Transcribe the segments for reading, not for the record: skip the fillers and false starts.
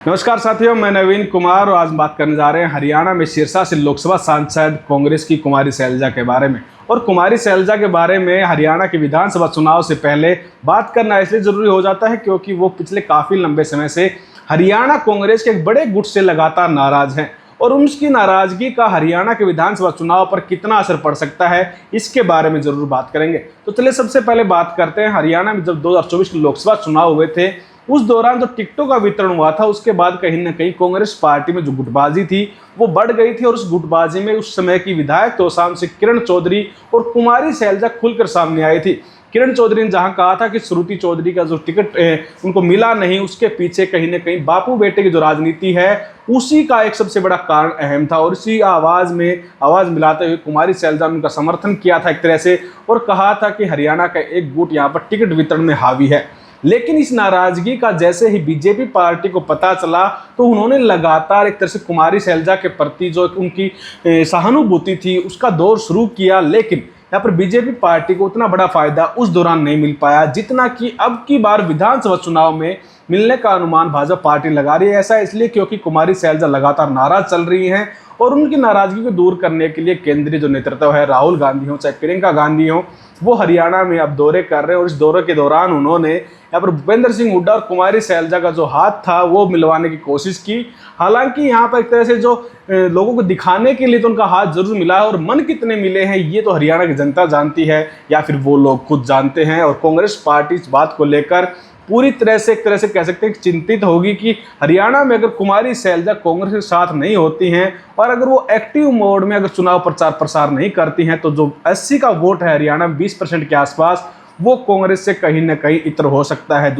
नमस्कार साथियों, मैं नवीन कुमार और आज बात करने जा रहे हैं हरियाणा में सिरसा से लोकसभा सांसद कांग्रेस की कुमारी सैलजा के बारे में। और कुमारी सैलजा के बारे में हरियाणा के विधानसभा चुनाव से पहले बात करना इसलिए जरूरी हो जाता है क्योंकि वो पिछले काफ़ी लंबे समय से हरियाणा कांग्रेस के एक बड़े गुट से लगातार नाराज हैं और उनकी नाराजगी का हरियाणा के विधानसभा चुनाव पर कितना असर पड़ सकता है इसके बारे में जरूर बात करेंगे। तो चलिए सबसे पहले बात करते हैं हरियाणा में जब 2024 के लोकसभा चुनाव हुए थे उस दौरान जो टिकटों का वितरण हुआ था उसके बाद कहीं ना कहीं कांग्रेस पार्टी में जो गुटबाजी थी वो बढ़ गई थी और उस गुटबाजी में उस समय की विधायक तोसाम से किरण चौधरी और कुमारी सैलजा खुलकर सामने आई थी। किरण चौधरी ने जहां कहा था कि श्रुति चौधरी का जो टिकट उनको मिला नहीं, उसके पीछे कहीं ना कहीं बापू बेटे की जो राजनीति है उसी का एक सबसे बड़ा कारण अहम था और इसी आवाज में आवाज मिलाते हुए कुमारी सैलजा ने उनका समर्थन किया था एक तरह से और कहा था कि हरियाणा का एक गुट यहाँ पर टिकट वितरण में हावी है। लेकिन इस नाराजगी का जैसे ही बीजेपी पार्टी को पता चला तो उन्होंने लगातार एक तरह से कुमारी सैलजा के प्रति जो उनकी सहानुभूति थी उसका दौर शुरू किया। लेकिन यहाँ पर बीजेपी पार्टी को उतना बड़ा फायदा उस दौरान नहीं मिल पाया जितना कि अब की बार विधानसभा चुनाव में मिलने का अनुमान भाजपा पार्टी लगा रही है। ऐसा इसलिए क्योंकि कुमारी सैलजा लगातार नाराज चल रही हैं और उनकी नाराजगी को दूर करने के लिए केंद्रीय जो नेतृत्व है, राहुल गांधी हो चाहे प्रियंका गांधी हो, वो हरियाणा में अब दौरे कर रहे हैं और इस दौरे के दौरान उन्होंने यहाँ पर भूपेंद्र सिंह हुड्डा और कुमारी सैलजा का जो हाथ था वो मिलवाने की कोशिश की। हालांकि यहाँ पर एक तरह से जो लोगों को दिखाने के लिए तो उनका हाथ जरूर मिला है और मन कितने मिले हैं ये तो हरियाणा की जनता जानती है या फिर वो लोग खुद जानते हैं। और कांग्रेस पार्टी इस बात को लेकर पूरी तरह से एक तरह से कह सकते हैं चिंतित होगी कि हरियाणा में अगर कुमारी सैलजा कांग्रेस के साथ नहीं होती हैं और अगर वो एक्टिव मोड में अगर चुनाव प्रचार प्रसार नहीं करती हैं तो जो 80 का वोट है हरियाणा में 20% के आसपास वो कांग्रेस से कहीं ना कहीं इतर हो सकता है,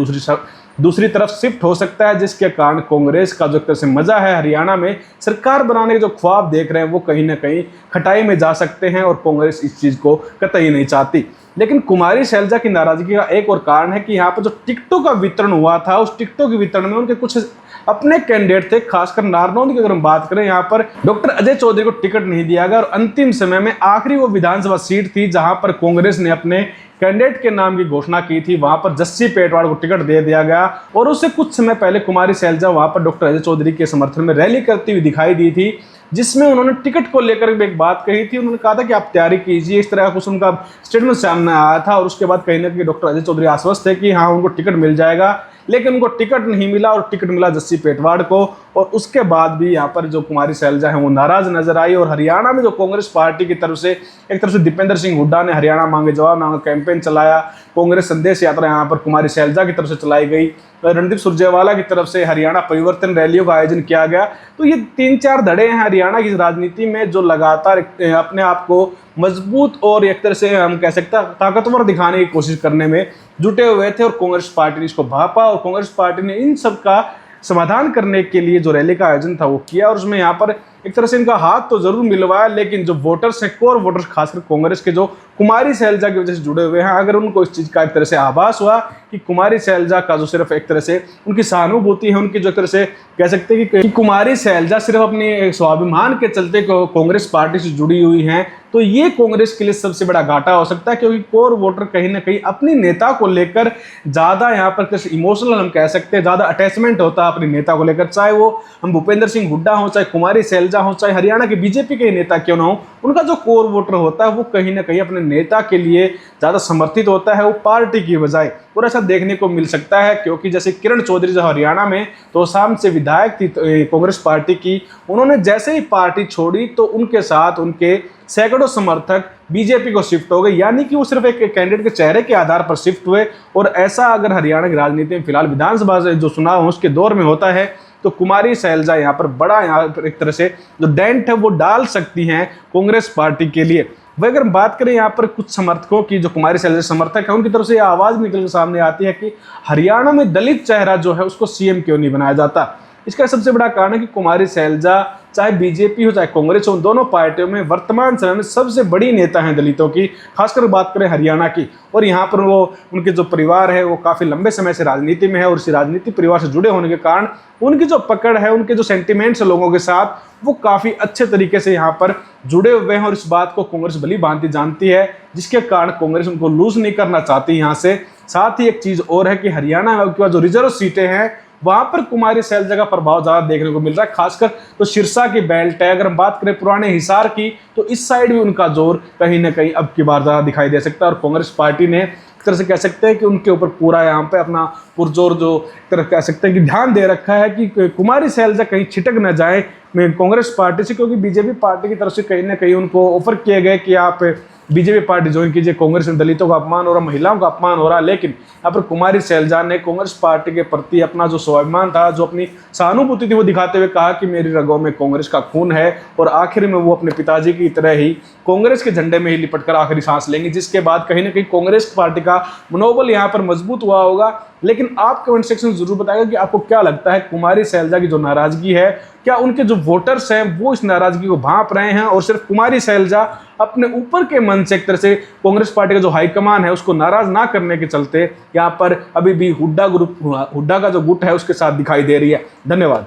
दूसरी तरफ शिफ्ट हो सकता है, जिसके कारण कांग्रेस का जो एक तरह से मजा है हरियाणा में सरकार बनाने के जो ख्वाब देख रहे हैं वो कहीं ना कहीं खटाई में जा सकते हैं और कांग्रेस इस चीज़ को कतई नहीं चाहती। लेकिन कुमारी सैलजा की नाराजगी का एक और कारण है कि यहाँ पर जो टिकटों का वितरण हुआ था उस टिकटों के वितरण में उनके कुछ अपने कैंडिडेट थे, खासकर नारनौंद की अगर हम बात करें यहाँ पर डॉक्टर अजय चौधरी को टिकट नहीं दिया गया और अंतिम समय में आखिरी वो विधानसभा सीट थी जहां पर कांग्रेस ने अपने कैंडिडेट के नाम की घोषणा की थी, वहां पर जस्सी पेटवाड़ को टिकट दे दिया गया और उससे कुछ समय पहले कुमारी सैलजा वहां पर डॉक्टर अजय चौधरी के समर्थन में रैली करती हुई दिखाई दी थी जिसमें उन्होंने टिकट को लेकर भी एक बात कही थी। उन्होंने कहा था कि आप तैयारी कीजिए, इस तरह का कुछ उनका स्टेटमेंट सामने आया था और उसके बाद कहीं ना कहीं डॉक्टर अजय चौधरी आश्वस्त थे कि हाँ उनको टिकट मिल जाएगा। लेकिन उनको टिकट नहीं मिला और टिकट मिला जस्सी पेटवाड़ को और उसके बाद भी यहाँ पर जो कुमारी सैलजा है वो नाराज नजर आई। और हरियाणा में जो कांग्रेस पार्टी की तरफ से एक तरफ से दीपेंद्र सिंह हुड्डा ने हरियाणा मांगे जवाब नाम कैंपेन चलाया, कांग्रेस संदेश यात्रा यहाँ पर कुमारी सैलजा की तरफ से चलाई गई, रणदीप सुरजेवाला की तरफ से हरियाणा परिवर्तन रैलियों का आयोजन किया गया। तो ये 3-4 धड़े हैं हरियाणा की राजनीति में जो लगातार अपने आप को मजबूत और एक तरह से हम कह सकते हैं ताकतवर दिखाने की कोशिश करने में जुटे हुए थे और कांग्रेस पार्टी ने इसको भापा और कांग्रेस पार्टी ने इन सब का समाधान करने के लिए जो रैली का आयोजन था वो किया और उसमें यहाँ पर एक तरह से इनका हाथ तो जरूर मिलवाया। लेकिन जो वोटर्स हैं, कोर वोटर्स खासकर कांग्रेस के जो कुमारी सैलजा की वजह से जुड़े हुए हैं, अगर उनको इस चीज़ का एक तरह से आभास हुआ कि कुमारी सैलजा का जो सिर्फ एक तरह से उनकी सहानुभूति है, उनकी जो एक तरह से कह सकते हैं कि कुमारी सैलजा सिर्फ अपने स्वाभिमान के चलते कांग्रेस पार्टी से जुड़ी हुई हैं, तो ये कांग्रेस के लिए सबसे बड़ा घाटा हो सकता है क्योंकि कोर वोटर कहीं ना कहीं अपनी नेता को लेकर ज़्यादा यहाँ पर इमोशनल हम कह सकते हैं, ज़्यादा अटैचमेंट होता है अपने नेता को लेकर, चाहे वो हम भूपेंद्र सिंह हुड्डा हो, चाहे कुमारी सैलजा हो, चाहे हरियाणा के बीजेपी के नेता क्यों ना हो, उनका जो कोर वोटर होता है वो कहीं ना कहीं अपने नेता के लिए ज़्यादा समर्थित होता है वो पार्टी की बजाय। और ऐसा देखने को मिल सकता है क्योंकि जैसे किरण चौधरी जो हरियाणा में तोसाम से विधायक थी कांग्रेस पार्टी की, उन्होंने जैसे ही पार्टी छोड़ी तो उनके साथ उनके सैकड़ों समर्थक बीजेपी को शिफ्ट हो गए, यानी कि वो सिर्फ एक कैंडिडेट के चेहरे के आधार पर शिफ्ट हुए। और ऐसा अगर हरियाणा की राजनीति में फिलहाल विधानसभा जो चुनाव उसके दौर में होता है तो कुमारी सैलजा यहाँ पर बड़ा यहाँ पर एक तरह से जो डेंट है वो डाल सकती हैं कांग्रेस पार्टी के लिए। वह अगर बात करें यहाँ पर कुछ समर्थकों की, जो कुमारी सैलजा समर्थक है, उनकी तरफ से यह आवाज़ निकल के सामने आती है कि हरियाणा में दलित चेहरा जो है उसको सीएम क्यों नहीं बनाया जाता। इसका सबसे बड़ा कारण है कि कुमारी सैलजा चाहे बीजेपी हो चाहे कांग्रेस हो, दोनों पार्टियों में वर्तमान समय में सबसे बड़ी नेता हैं दलितों की, खासकर बात करें हरियाणा की। और यहाँ पर वो उनके जो परिवार है वो काफ़ी लंबे समय से राजनीति में है और इसी राजनीति परिवार से जुड़े होने के कारण उनकी जो पकड़ है, उनके जो सेंटिमेंट्स है लोगों के साथ, वो काफ़ी अच्छे तरीके से यहाँ पर जुड़े हुए हैं और इस बात को कांग्रेस भली भांति जानती है, जिसके कारण कांग्रेस उनको लूज नहीं करना चाहती यहाँ से। साथ ही एक चीज़ और है कि हरियाणा में जो रिजर्व सीटें हैं वहां पर कुमारी शैलजा का प्रभाव ज्यादा देखने को मिल रहा है। खासकर तो सिरसा की बेल्ट है, अगर हम बात करें पुराने हिसार की तो इस साइड भी उनका जोर कहीं ना कहीं अब की बार ज्यादा दिखाई दे सकता है। और कांग्रेस पार्टी ने एक तरह से कह सकते हैं कि उनके ऊपर पूरा यहाँ पे अपना पुरजोर जो एक तरह कह सकते हैं कि ध्यान दे रखा है कि कुमारी शैलजा कहीं छिटक न जाए कांग्रेस पार्टी से, क्योंकि बीजेपी पार्टी की तरफ से कहीं ना कहीं उनको ऑफर किए गए कि आप बीजेपी पार्टी ज्वाइन कीजिए। कांग्रेस में दलितों का अपमान हो रहा, महिलाओं का अपमान हो रहा, लेकिन यहाँ पर कुमारी शैलजा ने कांग्रेस पार्टी के प्रति अपना जो स्वाभिमान था, जो अपनी सहानुभूति थी, वो दिखाते हुए कहा कि मेरी रगों में कांग्रेस का खून है, और आखिर में वो अपने पिताजी की तरह ही कांग्रेस के झंडे में ही लिपट कर आखिरी सांस लेंगे, जिसके बाद कहीं ना कहीं कांग्रेस पार्टी का मनोबल यहाँ पर मजबूत हुआ होगा। लेकिन आप कमेंट सेक्शन में जरूर बताएगा कि आपको क्या लगता है, कुमारी शैलजा की जो नाराजगी है, क्या उनके जो वोटर्स हैं वो इस नाराजगी को भांप रहे हैं, और सिर्फ कुमारी शैलजा अपने ऊपर के मन से एक तरह से कांग्रेस पार्टी का जो हाईकमान है उसको नाराज ना करने के चलते यहाँ पर अभी भी हुड्डा का जो गुट है उसके साथ दिखाई दे रही है। धन्यवाद।